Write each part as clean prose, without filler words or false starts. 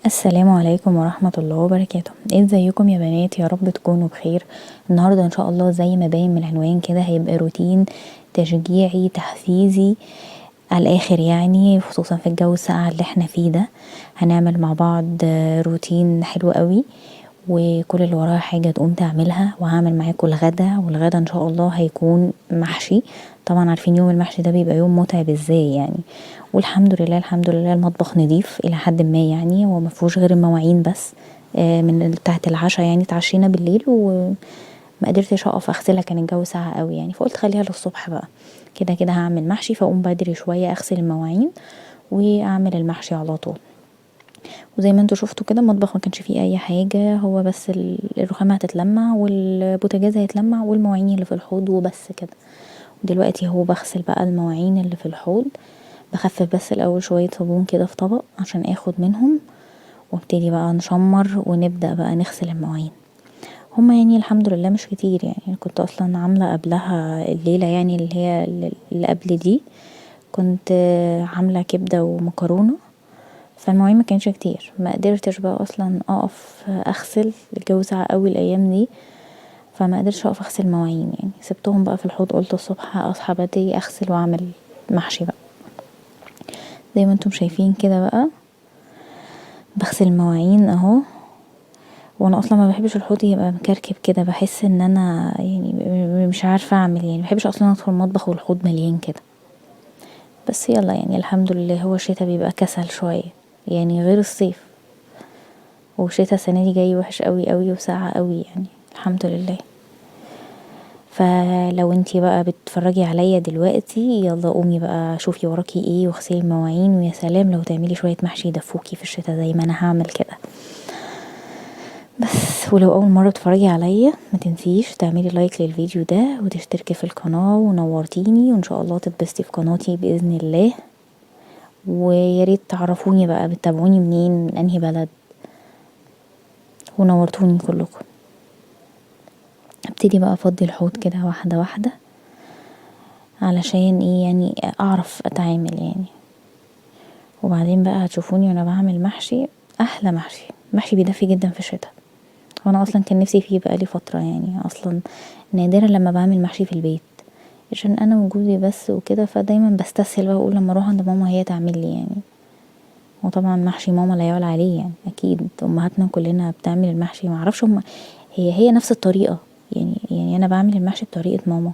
السلام عليكم ورحمة الله وبركاته. ازيكم يا بنات؟ يا رب تكونوا بخير. النهاردة ان شاء الله زي ما باين من العنوان كده هيبقى روتين تشجيعي تحفيزي على الاخر، يعني خصوصا في الجو الساقع اللي احنا فيه ده. هنعمل مع بعض روتين حلو قوي، وكل اللي وراها حاجة تقوم تعملها. وهعمل معاكم الغدا، والغدا ان شاء الله هيكون محشي. طبعا عارفين يوم المحشي ده بيبقى يوم متعب ازاي يعني. والحمد لله الحمد لله المطبخ نضيف الى حد ما، يعني هو مفيهوش غير المواعين بس. من بتاعة العشاء يعني اتعشينا بالليل وما قدرتش اقف اغسلها، كان الجو ساقع قوي يعني، فقلت خليها للصبح بقى. كده كده هعمل محشي، فاقوم بدري شوية اغسل المواعين واعمل المحشي على طول. وزي ما انتوا شفتوا كده المطبخ ما كانش فيه اي حاجة، هو بس الرخامة هتتلمع والبوتاجاز هيتلمع والمواعين اللي في الحوض وبس كده. ودلوقتي هو بغسل بقى المواعين اللي في الحوض، بخفف بس الاول شوية صابون كده في طبق عشان اخد منهم، وابتدي بقى نشمر ونبدأ بقى نغسل المواعين. هما يعني الحمد لله مش كتير، يعني كنت اصلا عاملة قبلها الليلة يعني اللي هي اللي قبل دي كنت عاملة كبدة ومكرونة، فالمواعين ما كانش كتير، ما قدرتش بقى اصلا اقف اغسل، الجو ساقع قوي الايام دي، فما قدرتش اقف اغسل مواعين يعني، سبتهم بقى في الحوض. قلت الصبح اصحى بدري اغسل واعمل محشي بقى. زي ما انتم شايفين كده بقى بغسل المواعين اهو. وانا اصلا ما بحبش الحوض يبقى مكركب كده، بحس ان انا يعني مش عارفه اعمل، يعني ما بحبش اصلا ادخل المطبخ والحوض مليان كده. بس يلا يعني الحمد لله، هو الشتا بيبقى كسل شويه يعني غير الصيف، والشتا السنه دي جاي وحش قوي قوي وساقع قوي يعني الحمد لله. فلو انتي بقى بتتفرجي عليا دلوقتي يلا قومي بقى شوفي وراكي ايه واغسلي المواعين، ويا سلام لو تعملي شويه محشي يدفوكي في الشتا زي ما انا هعمل كده. بس ولو اول مره تتفرجي عليا ما تنسيش تعملي لايك للفيديو ده وتشتركي في القناه، ونورتيني، وان شاء الله تتبسطي في قناتي باذن الله. وياريت تعرفوني بقى بتتابعوني منين، من انهي بلد، ونورتوني كلكم. ابتدي بقى افضي الحوض كده واحده واحده علشان ايه يعني اعرف اتعامل يعني. وبعدين بقى هتشوفوني وانا بعمل محشي، احلى محشي بيدفي جدا في الشتاء. وانا اصلا كان نفسي فيه بقالي فتره يعني، اصلا نادرا لما بعمل محشي في البيت عشان انا وجوزي بس وكده، فدايما بستسهل بقى اقول لما اروح عند ماما هي تعمل لي يعني. وطبعا محشي ماما لا يعلى عليه يعني، اكيد امهاتنا كلنا بتعمل المحشي، ما اعرفش هي نفس الطريقه يعني انا بعمل المحشي بطريقه ماما،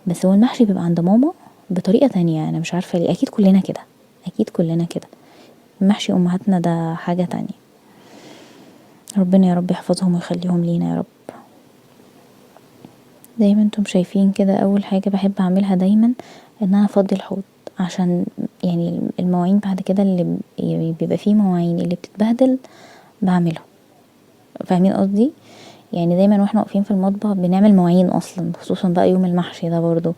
بس هو المحشي بيبقى عند ماما بطريقه تانية، انا مش عارفه ليه، اكيد كلنا كده، اكيد كلنا كده. محشي امهاتنا ده حاجه تانية. ربنا يا رب يحفظهم ويخليهم لينا يا رب. زي ما انتم شايفين كده اول حاجه بحب اعملها دايما ان انا افضي الحوض، عشان يعني المواعين بعد كده اللي بيبقى فيه مواعين اللي بتتبهدل بعمله، فاهمين قصدي؟ يعني دايما واحنا واقفين في المطبخ بنعمل مواعين اصلا، خصوصا بقى يوم المحشي ده برضو.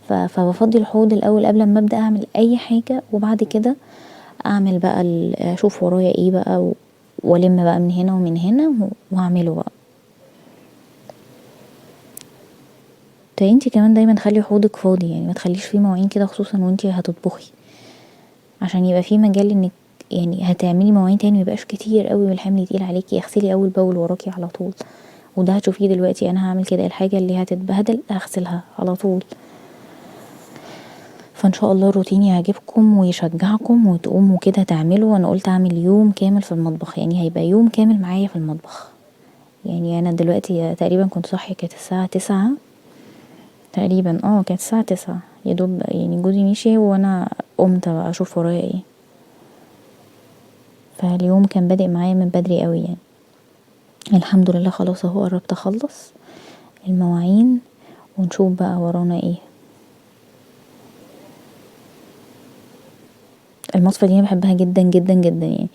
فبفضي الحوض الاول قبل ما ابدا اعمل اي حاجه، وبعد كده اعمل بقى اشوف ورايا ايه بقى والم بقى من هنا ومن هنا واعمله بقى. انتي كمان دايما خلي حوضك فاضي، يعني ما تخليش فيه مواعين كده، خصوصا وانتي هتطبخي، عشان يبقى فيه مجال انك يعني هتعملي مواعين تاني ميبقاش كتير قوي والحمل تقيل عليكي. اغسلي اول باول وراكي على طول، وده هتشوفيه دلوقتي انا هعمل كده، الحاجه اللي هتتبهدل هغسلها على طول. فان شاء الله الروتين يعجبكم ويشجعكم وتقوموا كده تعملوا. انا قلت اعمل يوم كامل في المطبخ، يعني هيبقى يوم كامل معايا في المطبخ. يعني انا دلوقتي تقريبا كنت صاحيه كانت الساعه 9 تقريبا، كانت الساعه 9 يا دوب، يعني جوزي مشي وانا قمت بقى اشوف ورايا ايه. فاليوم كان بادئ معايا من بدري قوي يعني. الحمد لله خلاص اهو قربت اخلص المواعين ونشوف بقى ورانا ايه. المصفى دي انا بحبها جدا جدا جدا يعني،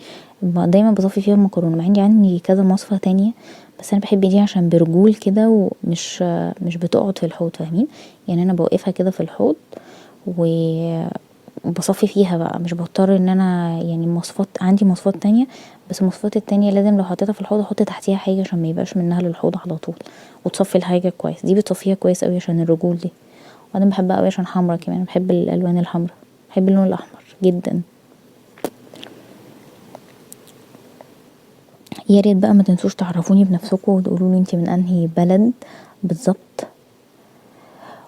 دايما بصفي فيها المكرونه، مع اني عندي كذا مصفى تانية، بس انا بحب دي عشان برجول كده ومش بتقعد في الحوض، فاهمين يعني؟ انا بوقفها كده في الحوض وبصفي فيها بقى، مش بضطر ان انا يعني مصفات، عندي مصفات تانية بس المصفات التانية لازم لو حطيتها في الحوض احط تحتيها حاجه عشان ما يبقاش منها للحوض على طول، وتصفي الحاجه كويس. دي بتصفيها كويس قوي عشان الرجول دي. وانا بحبها قوي عشان حمرا كمان، بحب الالوان الحمرا، بحب اللون الاحمر جدا. يا ريت بقى ما تنسوش تعرفوني بنفسكم وتقولولي انتي من انهي بلد بالظبط،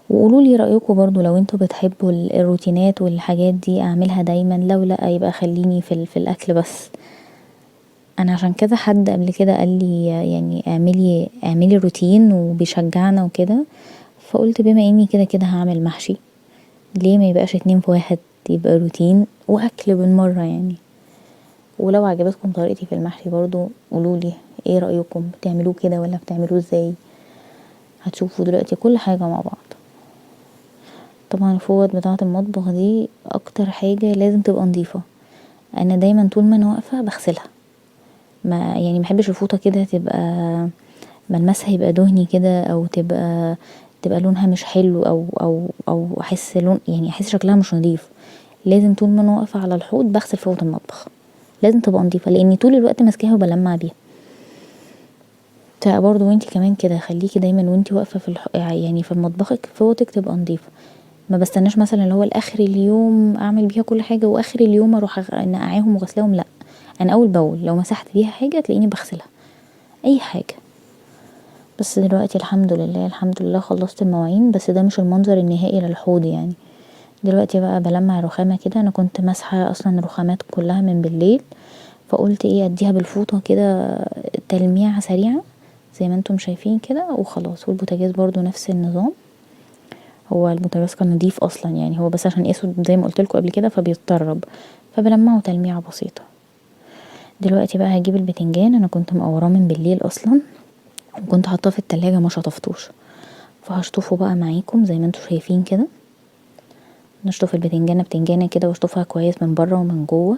وقولولي رأيكم برضو لو انتوا بتحبوا الروتينات والحاجات دي اعملها دايما، لو لا يبقى خليني في الاكل بس. انا عشان كذا حد قبل كده قال لي يعني اعملي روتين وبيشجعنا وكده، فقلت بما اني كده كده هعمل محشي ليه ما يبقاش اتنين في واحد، يبقى روتين واكل بالمرة يعني. ولو عجبتكم طريقتي في المحشي برضو قولولي ايه رأيكم، بتعملوه كده ولا بتعملوه ازاي. هتشوفوا دلوقتي كل حاجة مع بعض. طبعا الفوط بتاعة المطبخ دي اكتر حاجة لازم تبقى نظيفة، انا دايما طول ما انا واقفة بغسلها، ما يعني محبش الفوطة كده تبقى ملمسها يبقى دهني كده، او تبقى لونها مش حلو، او احس لون يعني احس شكلها مش نظيف. لازم طول ما انا واقفة على الحوض بغسل فوط المطبخ، لازم تبقى نظيفة لاني طول الوقت ماسكاها وبلمع بيها. برضو وانتي كمان كده خليكي دايما وانتي واقفة يعني في مطبخك فوطك تبقى نظيفة، ما بستناش مثلا اللي هو لاخر اليوم اعمل بيها كل حاجة واخر اليوم اروح نقعاهم وغسلاهم، لا انا اول باول لو مسحت بيها حاجة تلاقيني بغسلها اي حاجة. بس دلوقتي الحمد لله الحمد لله خلصت المواعين، بس ده مش المنظر النهائي للحوض يعني. دلوقتي بقى بلمع الرخامة كده، انا كنت مسحة اصلا الرخامات كلها من بالليل، فقلت ايه اديها بالفوطة كده تلميعة سريعة زي ما انتم شايفين كده وخلاص. والبوتاجاز برضو نفس النظام، هو البوتاجاز كان نضيف اصلا يعني، هو بس عشان اسود زي ما قلتلكوا قبل كده فبيتطرب، فبلمعه تلميعة بسيطة. دلوقتي بقى هجيب البتنجان، انا كنت مقوراه من بالليل اصلا وكنت حاطاه في التلاجة ما شطفتوش، فهشطفه بقى معاكم زي ما انتوا شايفين كده. نشطف البتنجانة بتنجانة كده واشطفها كويس من بره ومن جوه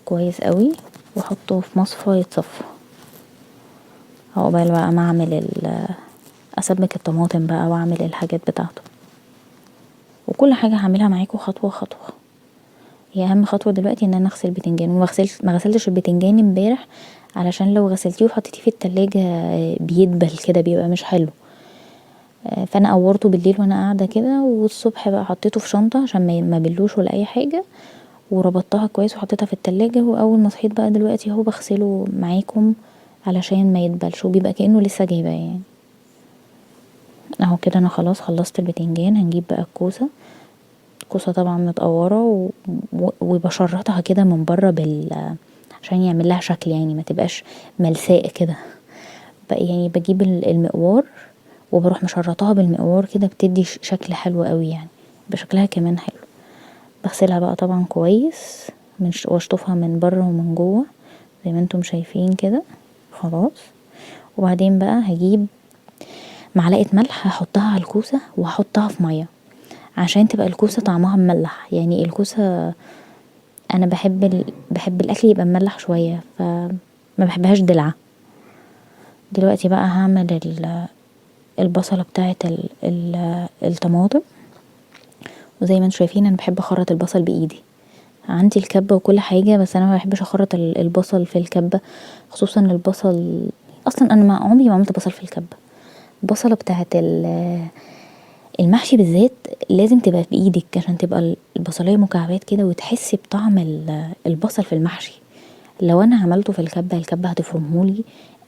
كويس قوي، واحطه في مصفى يتصفى عقبال بقى ما اعمل اسبك الطماطم بقى واعمل الحاجات بتاعته. وكل حاجة هعملها معاكم خطوة خطوة. هي اهم خطوة دلوقتي ان انا اغسل البتنجان، ما غسلتش البتنجان امبارح علشان لو غسلتيه وحطيتيه في التلاجة بيدبل كده بيبقى مش حلو، فانا قورته بالليل وانا قاعده كده، والصبح بقى حطيته في شنطه عشان ما بلوش ولا اي حاجه، وربطتها كويس وحطيتها في التلاجة. واول ما صحيت بقى دلوقتي اهو بغسله معاكم علشان ما يدبلش وبيبقى كأنه لسه جايباه يعني. اهو كده انا خلاص خلصت البتنجان. هنجيب بقى الكوسه طبعا متقوره وبشرطها كده من بره عشان يعمل لها شكل يعني ما تبقاش ملساء كده بقى يعني. بجيب المقوار وبروح مشرطاها بالمقوار كده بتدي شكل حلو قوي يعني، بشكلها كمان حلو. بغسلها بقى طبعا كويس واشطفها من بره ومن جوه زي ما انتم شايفين كده خلاص. وبعدين بقى هجيب معلقه ملح هحطها على الكوسه وهحطها في ميه عشان تبقى الكوسه طعمها مملح يعني. الكوسه انا بحب الاكل يبقى مملح شويه، فما بحبهاش دلعه. دلوقتي بقى هعمل البصله بتاعه الطماطم، وزي ما انتم شايفين انا بحب اخرط البصل بايدي. عندي الكبه وكل حاجه بس انا ما بحبش اخرط البصل في الكبه، خصوصا البصل اصلا انا ما عمري ما عملت بصل في الكبه. البصله بتاعه المحشي بالذات لازم تبقى بايدك عشان تبقى البصلايه مكعبات كده وتحسي بطعم البصل في المحشي. لو انا عملته في الكبه هتفرمهولي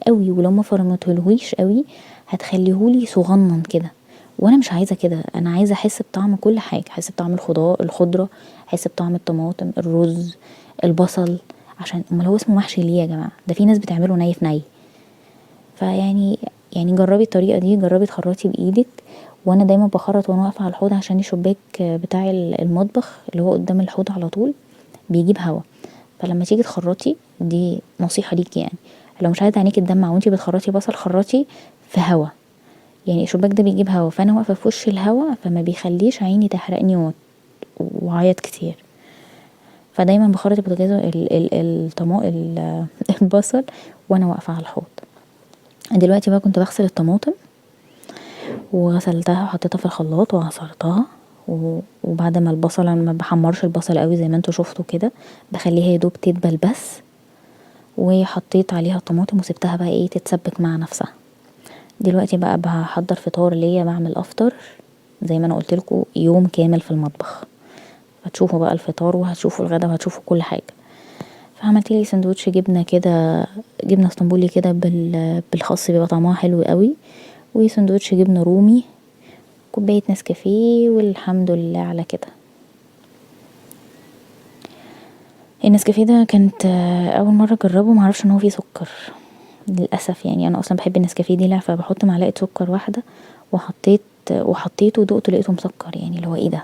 قوي، ولو ما فرمتهولهوش قوي هتخليهولي صغنن كده، وانا مش عايزه كده. انا عايزه احس بطعم كل حاجه، احس بطعم الخضره، احس بطعم الطماطم الرز البصل. عشان امال هو اسمه محشي ليه يا جماعه؟ ده في ناس بتعمله ني في ني. يعني جربي الطريقه دي، جربي تخرطي بايدك. وانا دايما بخرط وانا واقفه على الحوض عشان الشباك بتاع المطبخ اللي هو قدام الحوض على طول بيجيب هوا، فلما تيجي تخرطي دي نصيحه ليكي يعني، لو مش عايزه عينيكي تدمع وانتي بتخرطي بصل خرطي في هوا يعني. الشباك ده بيجيب هوا فانا واقفه في وش الهوا فما بيخليش عيني تحرقني وعيط كتير. فدايما بخرط البوتاجاز البصل وانا واقفه على الحوض. دلوقتي بقى كنت بغسل الطماطم وغسلتها وحطيتها في الخلاط وعصرتها، وبعد ما البصله ما بحمرش البصل قوي زي ما انتوا شفتوا كده، بخليها يدوب تدبل بس، وحطيت عليها الطماطم وسبتها بقى ايه تتسبك مع نفسها. دلوقتي بقى بحضر فطار ليا، بعمل افطر زي ما انا قلتلكوا يوم كامل في المطبخ، هتشوفوا بقى الفطار وهتشوفوا الغدا وهتشوفوا كل حاجه. فعملت لي سندوتش جبنه كده، جبنه اسطنبولي كده بالخس، بيبقى طعمها حلو قوي، وسندوتش جبنه رومي، كوبايه نسكافيه، والحمد لله على كده. النسكافيه ده كانت اول مره اجربه، معرفش ان هو فيه سكر للاسف. يعني انا اصلا بحب النسكافيه دي، لا فبحط معلقه سكر واحده، وحطيته ودقته لقيته مسكر، يعني اللي هو ايه ده،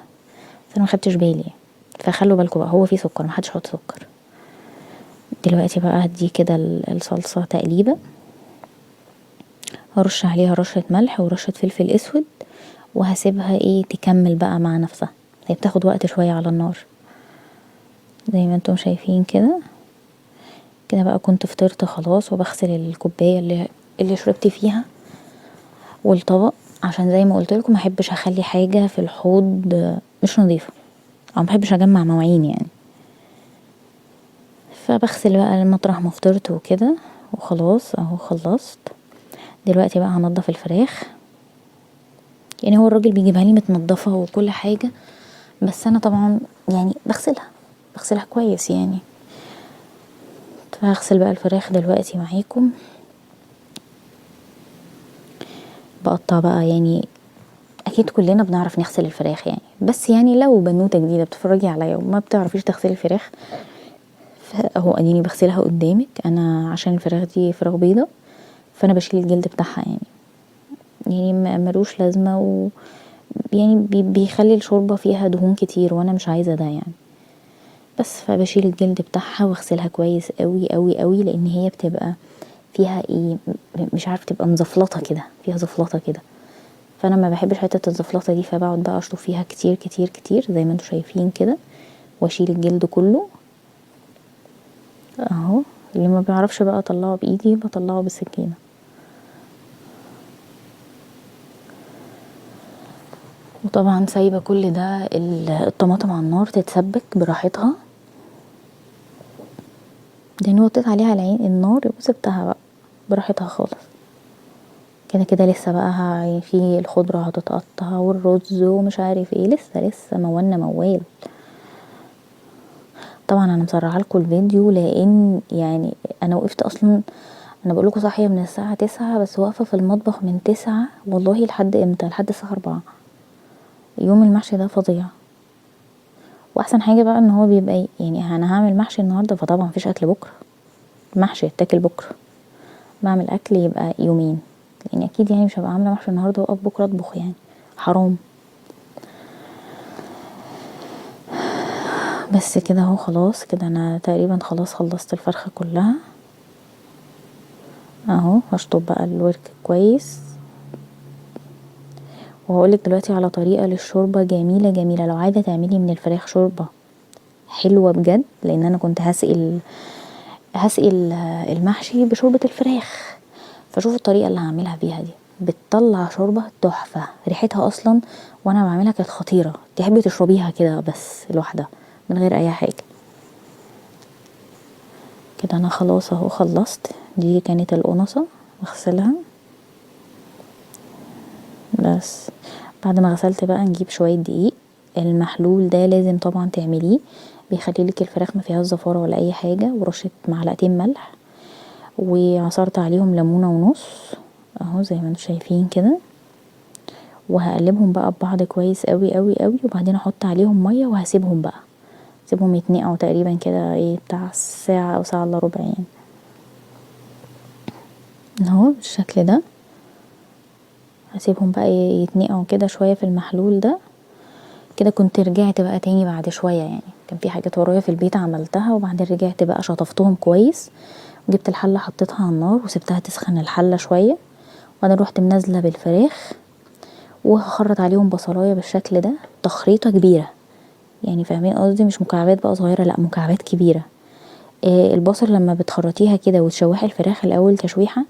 بس انا ما خدتش بالي. فخلوا بالكم بقى، هو فيه سكر، محدش يحط سكر. دلوقتي بقى هدي كده الصلصه تقليبه، هرش عليها رشه ملح ورشه فلفل اسود، وهسيبها تكمل بقى مع نفسها. هي بتاخد وقت شويه على النار زي ما انتم شايفين كده. كده بقى كنت فطرت خلاص، وبغسل الكوبايه اللي شربت فيها والطبق، عشان زي ما قلت لكم ما احبش اخلي حاجه في الحوض مش نظيفه، او ما بحبش اجمع مواعين يعني. فبغسل بقى المطرح ما فطرت وكده، وخلاص اهو خلصت. دلوقتي بقى هنضف الفراخ. يعني هو الراجل بيجيبها لي متنضفه وكل حاجه، بس انا طبعا يعني بغسلها كويس يعني. فهغسل بقى الفراخ دلوقتي معاكم، بقطع بقى. يعني اكيد كلنا بنعرف نغسل الفراخ يعني، بس يعني لو بنوته جديده بتتفرجي عليا وما بتعرفيش تغسلي الفراخ، فاهو اديني بغسلها قدامك. انا عشان الفراخ دي فراخ بيضه، فانا بشيل الجلد بتاعها يعني ملوش لازمه، يعني بيخلي الشوربه فيها دهون كتير، وانا مش عايزه ده يعني. بس فبشيل الجلد بتاعها واغسلها كويس قوي قوي قوي، لان هي بتبقى فيها مش عارفه، تبقى مزفلطه كده، فيها زفلطه كده. فانا ما بحبش حته الزفلطه دي، فبقعد بقى اشطف فيها كتير كتير كتير زي ما انتم شايفين كده، واشيل الجلد كله اهو. اللي ما بيعرفش بقى اطلعه بايدي بطلعه بالسكينه. وطبعا سايبه كل ده الطماطم على النار تتسبك براحتها، لان وطيت عليها النار وسبتها بقى براحتها خالص. كده كده لسه بقى في الخضره هتتقطع والرز ومش عارف ايه، لسه موالنا موال. طبعا انا مسرعه لكم الفيديو، لان يعني انا وقفت اصلا، انا بقول لكم صاحيه من الساعه 9، بس واقفه في المطبخ من 9 والله لحد امتى، لحد الساعه 4. يوم المحشي ده فظيع. واحسن حاجه بقى ان هو بيبقى يعني انا هعمل محشي النهارده، فطبعا مفيش اكل بكره، محشي يتاكل بكره. بعمل اكل يبقى يومين، لان اكيد يعني مش هبقى عامله محشي النهارده واقف بكره اطبخ، يعني حرام. بس كده اهو خلاص كده، انا تقريبا خلاص خلصت الفرخه كلها اهو. هشطب بقى الورك كويس، وهقولك دلوقتي على طريقه للشوربه جميله جميله. لو عايزه تعملي من الفراخ شوربه حلوه بجد، لان انا كنت هسقي المحشي بشوربه الفراخ، فشوفوا الطريقه اللي هعملها بيها دي، بتطلع شوربه تحفه. ريحتها اصلا وانا بعملها كانت خطيره، تحبي تشربيها كده بس لوحدها من غير اي حاجه. كده انا خلاص اهو خلصت. دي كانت القنصه، اغسلها بس. بعد ما غسلت بقى نجيب شويه دقيق. المحلول ده لازم طبعا تعمليه، بيخليلك الفراخ ما فيهاش زفاره ولا اي حاجه. ورشه معلقتين ملح، وعصرت عليهم ليمونه ونص اهو زي ما انتم شايفين كده. وهقلبهم بقى ببعض كويس قوي قوي قوي، وبعدين احط عليهم ميه وهسيبهم بقى، سيبهم يتنقعوا تقريبا كده بتاع ساعه او ساعه الا ربع يعني اهو بالشكل ده. هسيبهم بقى يتنقعوا كده شويه في المحلول ده. كده كنت رجعت بقى تاني بعد شويه، يعني كان في حاجات ورايا في البيت عملتها، وبعدين رجعت بقى شطفتهم كويس، وجبت الحله حطيتها على النار وسبتها تسخن الحله شويه، وبعدين روحت منزله بالفراخ، وهخرط عليهم بصلايه بالشكل ده، تخريطه كبيره يعني، فاهمين قصدي؟ مش مكعبات بقى صغيره، لا مكعبات كبيره. البصل لما بتخرطيها كده وتشوحي الفراخ الاول تشويحه،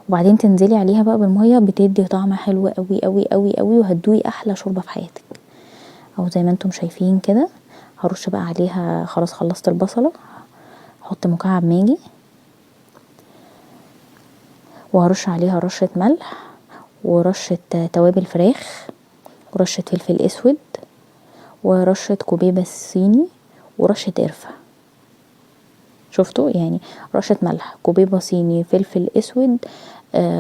وبعدين تنزلي عليها بقى بالميه، بتدي طعم حلو قوي قوي قوي قوي، وهتدوقي احلى شوربه في حياتك. او زي ما انتم شايفين كده. هرش بقى عليها، خلاص خلصت البصله، هحط مكعب ماجي، وهرش عليها رشه ملح، ورشه توابل فراخ، ورشه فلفل اسود، ورشه كوبيبه صيني، ورشه قرفه. شفتوا يعني؟ رشة ملح، كوبيبة صيني، فلفل اسود،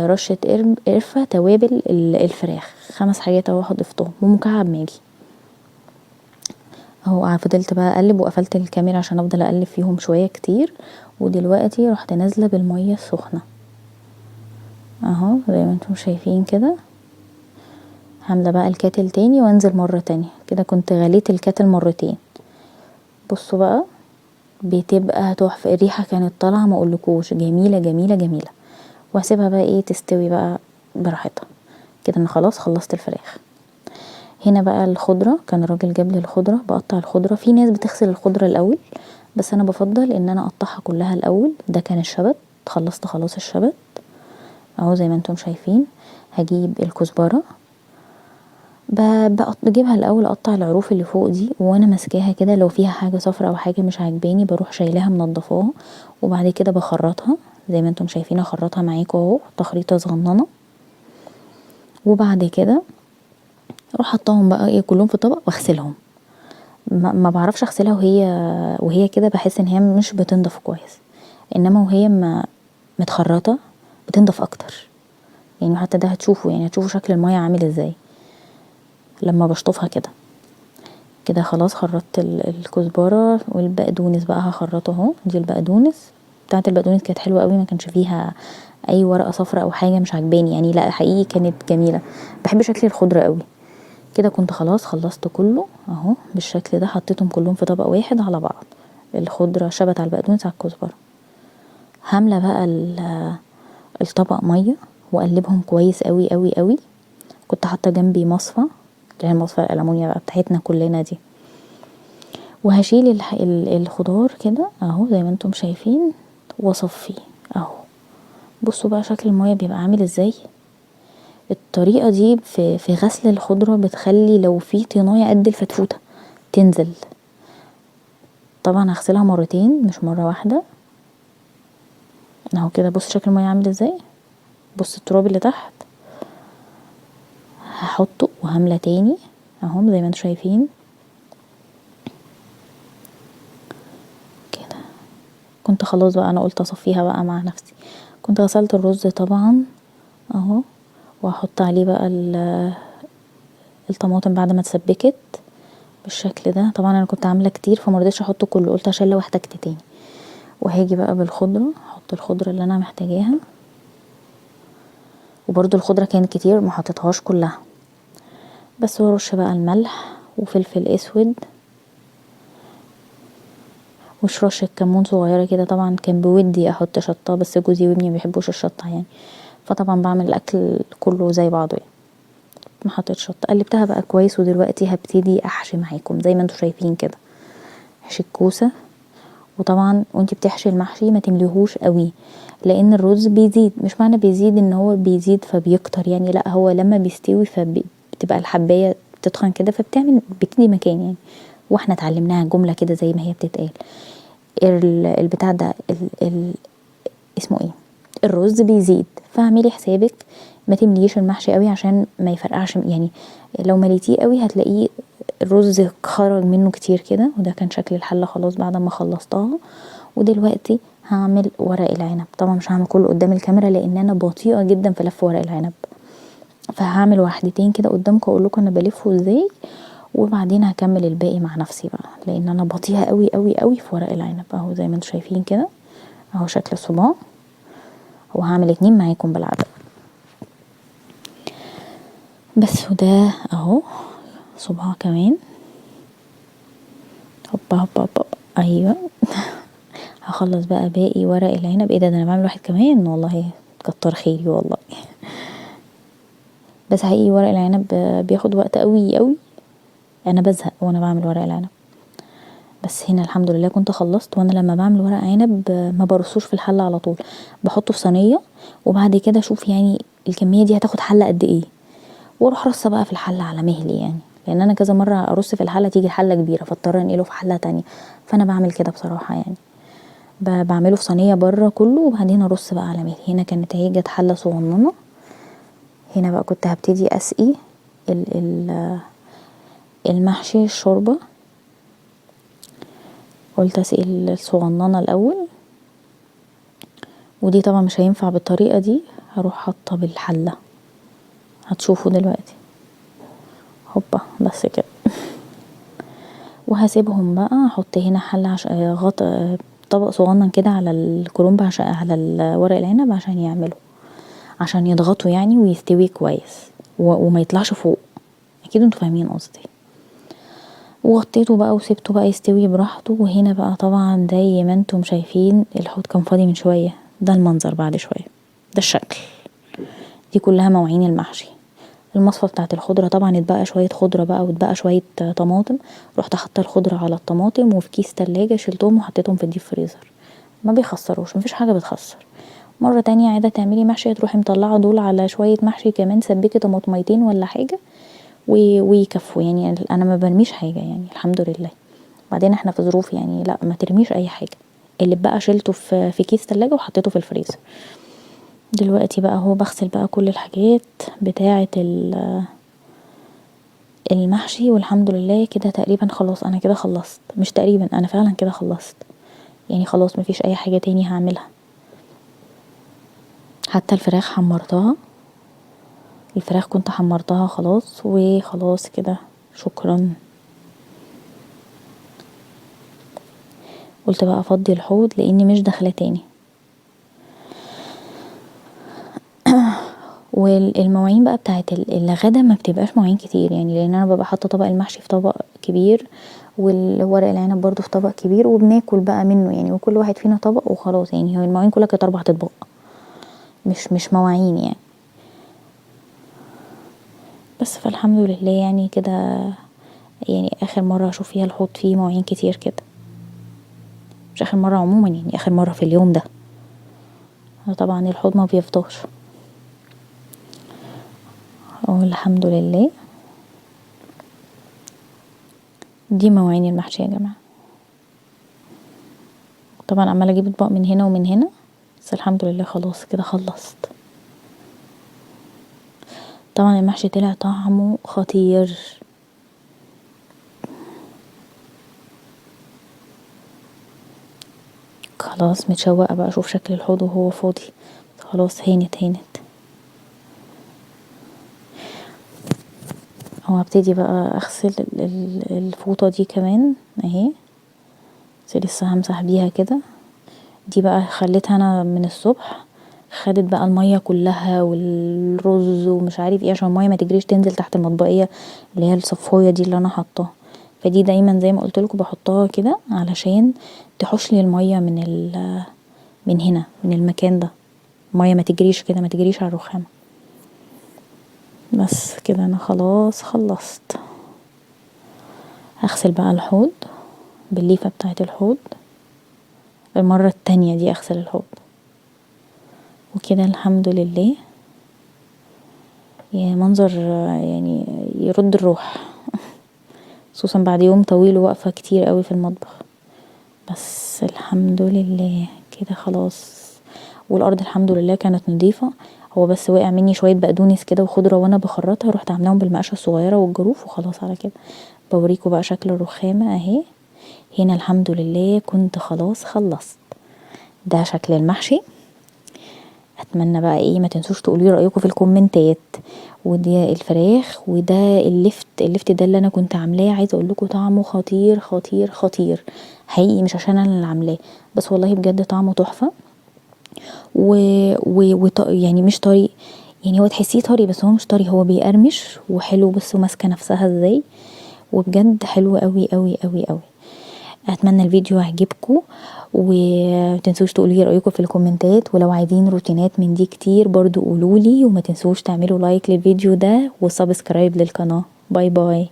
رشة قرفة، توابل الفراخ، 5 حاجات اهو ضفتهم، ومكعب ماجي اهو. فضلت بقى اقلب وقفلت الكاميرا عشان افضل اقلب فيهم شويه كتير. ودلوقتي رحت نازله بالميه السخنه اهو زي ما انتم شايفين كده. هامله بقى الكاتل تاني وانزل مره تانية كده، كنت غليت الكاتل مرتين. بصوا بقى بتبقى تحفه، الريحه كانت طالعه ما اقولكوش، جميله جميله جميله. وهسيبها بقى ايه تستوي بقى براحتها كده. انا خلاص خلصت الفراخ. هنا بقى الخضره، كان الراجل جاب لي الخضره، بقطع الخضره. في ناس بتغسل الخضره الاول، بس انا بفضل ان انا اقطعها كلها الاول. ده كان الشبت، خلصت خلاص الشبت اهو زي ما انتم شايفين. هجيب الكزبره، بجيبها الاول، اقطع العروف اللي فوق دي وانا ماسكاها كده، لو فيها حاجه صفرا او حاجه مش عاجباني بروح شايلاها منضفاها. وبعد كده بخرطها زي ما انتم شايفين، اخرطها معاكم اهو تخريطه صغننه. وبعد كده اروح حطاهم بقى ايه كلهم في طبق واغسلهم. ما بعرفش اغسلها وهي كده، بحس ان هي مش بتنضف كويس. انما وهي متخرطه بتنضف اكتر يعني. حتى ده هتشوفوا يعني، هتشوفوا شكل الميه عامل ازاي لما بشطفها كده. كده خلاص خرطت الكزبره. والبقدونس بقى هخرطه اهو. دي البقدونس بتاعت البقدونس كانت حلوه قوي، ما كانش فيها اي ورقه صفرا او حاجه مش عجباني يعني، لا حقيقي كانت جميله. بحب شكل الخضره قوي كده. كنت خلاص خلصت كله اهو بالشكل ده، حطيتهم كلهم في طبق واحد على بعض، الخضره شبت على البقدونس على الكزبره. هامله بقى الطبق ميه واقلبهم كويس قوي قوي قوي. كنت حاطه جنبي مصفى، اللي هي المصفى الالمونيا بقى بتاعتنا كلنا دي. وهشيل الخضار كده اهو زي ما انتم شايفين واصفيه اهو. بصوا بقى شكل الميه بيبقى عامل ازاي. الطريقه دي في غسل الخضره بتخلي لو في طينايه قد الفتفوته تنزل. طبعا هغسلها مرتين مش مره واحده اهو كده. بص شكل الميه عامل ازاي، بص التراب اللي تحت. هحطه وهملة تاني اهو زي ما انتم شايفين كده. كنت خلاص بقى انا قلت اصفيها بقى مع نفسي. كنت غسلت الرز طبعا اهو، وهحط عليه بقى الطماطم بعد ما اتسبكت بالشكل ده. طبعا انا كنت عامله كتير فمرضتش احطه كله، قلت عشان لو احتجت تاني. وهاجي بقى بالخضره، احط الخضره اللي انا محتاجاها. وبرده الخضره كانت كتير ما حطيتهاش كلها بس. ورش بقى الملح وفلفل اسود رشة كمون صغيرة كده. طبعا كان بودي احط شطة بس جوزي وابني مبيحبوش الشطة يعني، فطبعا بعمل الاكل كله زي بعضه يعني. ما حطيتش شطة. قلبتها بقى كويس. ودلوقتي هبتدي احشي معاكم زي ما انتم شايفين كده. احشي الكوسة. وطبعا وانتي بتحشي المحشي ما تمليهوش قوي، لان الرز بيزيد. مش معنى بيزيد ان هو بيزيد فبيكتر يعني، لا هو لما بيستوي فبتبقى الحباية بتتخن كده بتدي مكان يعني. واحنا اتعلمناها جملة كده زي ما هي بتتقال. البتاع ده اسمه ايه، الرز بيزيد. فاعملي حسابك ما تمليش المحشي قوي عشان ما يفرقعش يعني. لو مليتيه قوي هتلاقيه الرز خرج منه كتير كده. وده كان شكل الحله خلاص بعد ما خلصتها. ودلوقتي هعمل ورق العنب. طبعا مش هعمل كله قدام الكاميرا لان انا بطيئه جدا في لف ورق العنب، فهعمل واحدتين كده قدامكم اقول لكم انا بلفه ازاي. وبعدين هكمل الباقي مع نفسي بقى لان انا بطيئه قوي قوي قوي في ورق العنب اهو زي ما انتم شايفين كده. اهو شكل الصباع. وهعمل 2 معاكم بالعدد بس. وده اهو صباع كمان. هوبا هوبا هوبا ايوه. هخلص بقى باقي ورق العنب. ايه ده انا بعمل واحد كمان والله، كتر خيري والله. بس حقيقي ورق العنب بياخد وقت قوي قوي، انا بزهق وانا بعمل ورق العنب. بس هنا الحمد لله كنت خلصت. وانا لما بعمل ورق عنب ما برصوش في الحله على طول، بحطه في صينيه وبعد كده اشوف يعني الكميه دي هتاخد حله قد ايه، واروح رصه بقى في الحله على مهلي يعني. لان انا كذا مره ارص في الحله تيجي الحله كبيره فاضطر انقله في حله تانية. فانا بعمل كده بصراحه يعني، بعمله في صينيه بره كله وبعدين ارص بقى على مهلي. هنا كانت هي جت حله صغننه. هنا بقى كنت هبتدي اسقي المحشي الشوربه. قلت اسقي الصغننه الاول ودي طبعا مش هينفع بالطريقه دي، هروح حاطه بالحله، هتشوفوا دلوقتي. هوبا بس كده. وهسيبهم بقى، احط هنا حله عشان طبق صغنن كده على الكرنب على ورق العنب عشان يضغطوا يعني ويستوي كويس وما يطلعش فوق. اكيد انتوا فاهمين قصدي. وغطيته بقى وسيبته بقى يستوي براحته. وهنا بقى طبعا زي ما انتم شايفين الحوض كان فاضي من شويه، ده المنظر بعد شويه، ده الشكل. دي كلها مواعين المحشي. المصفى بتاعت الخضره طبعا اتبقى شويه خضره بقى واتبقى شويه طماطم، رحت حاطه الخضره على الطماطم وفي كيس تلاجة شلتهم وحطيتهم في الديب فريزر. ما بيخسروش، مفيش حاجه بتخسر. مره تانية عايزه تعملي محشي تروحي مطلعه دول على شويه محشي كمان، سبكي طماطميتين ولا حاجه ويكفوا يعني. انا ما برميش حاجه يعني الحمد لله. بعدين احنا في ظروف يعني، لا ما ترميش اي حاجه. اللي بقى شلته في كيس تلاجة وحطيته في الفريزر. دلوقتي بقى هو بغسل بقى كل الحاجات بتاعه المحشي، والحمد لله كده تقريبا خلاص. انا كده خلصت، مش تقريبا، انا فعلا كده خلصت يعني. خلاص مفيش اي حاجه تاني هعملها. حتى الفراخ حمرتها، الفراخ كنت حمرتها خلاص، وخلاص كده شكرا. قلت بقى افضي الحوض لاني مش داخله تاني. والمواعين بقى بتاعت الغدا ما بتبقاش مواعين كتير يعني، لان انا ببقى حاطه طبق المحشي في طبق كبير والورق العنب برضو في طبق كبير، وبناكل بقى منه يعني، وكل واحد فينا طبق وخلاص يعني. هو المواعين كلها كانت 4 اطباق، مش مواعين يعني. بس فالحمد لله يعني كده. يعني اخر مره اشوف فيها الحوض فيه مواعين كتير كده، مش اخر مره عموما يعني، اخر مره في اليوم ده. طبعا الحوض ما بيفضاش. الحمد لله. دي مواعين المحشي يا جماعه. طبعا عماله اجيب اطباق من هنا ومن هنا، بس الحمد لله خلاص كده خلصت. طبعا المحشي طلع طعمه خطير. خلاص متشوقه بقى اشوف شكل الحوض وهو فاضي. خلاص هانت. هبتدي بقى اغسل الفوطه دي كمان اهي، بس لسه همسح بيها كده. دي بقى خليتها انا من الصبح، خدت بقى الميه كلها والرز ومش عارف ايه، عشان الميه ما تجريش تنزل تحت المطبقيه اللي هي الصفايه دي اللي انا حطاها. فدي دايما زي ما قلتلكوا بحطها كده علشان تحوش لي الميه من هنا من المكان ده، الميه ما تجريش كده، ما تجريش على الرخامه. بس كده انا خلاص خلصت. هغسل بقى الحوض بالليفه بتاعت الحوض، المره التانية دي اغسل الحوض وكده الحمد لله. يعني منظر يعني يرد الروح خصوصا بعد يوم طويل وواقفه كتير قوي في المطبخ. بس الحمد لله كده خلاص. والارض الحمد لله كانت نضيفه، هو بس وقع مني شويه بقدونس كده وخضره وانا بخرطها، رحت عاملاهم بالمقشه الصغيره والجروف وخلاص على كده. بوريكوا بقى شكل الرخامه اهي. هنا الحمد لله كنت خلاص خلصت. ده شكل المحشي. اتمنى بقى ايه ما تنسوش تقولي رايكم في الكومنتات. ودي الفراخ وده اللفت ده اللي انا كنت عاملاه، عايزه اقول لكم طعمه خطير خطير خطير حقيقي، مش عشان انا اللي عاملاه بس والله بجد طعمه تحفه. يعني مش طري يعني، هو تحسيه طري بس هو مش طري، هو بيقرمش وحلو. بصوا ماسكه نفسها ازاي، وبجد حلو قوي قوي قوي قوي. اتمنى الفيديو يعجبكم، ومتنسوش تقولي رأيكم في الكومنتات. ولو عايزين روتينات من دي كتير برضو قولولي، وما تنسوش تعملوا لايك للفيديو ده وسبسكرايب للقناة. باي باي.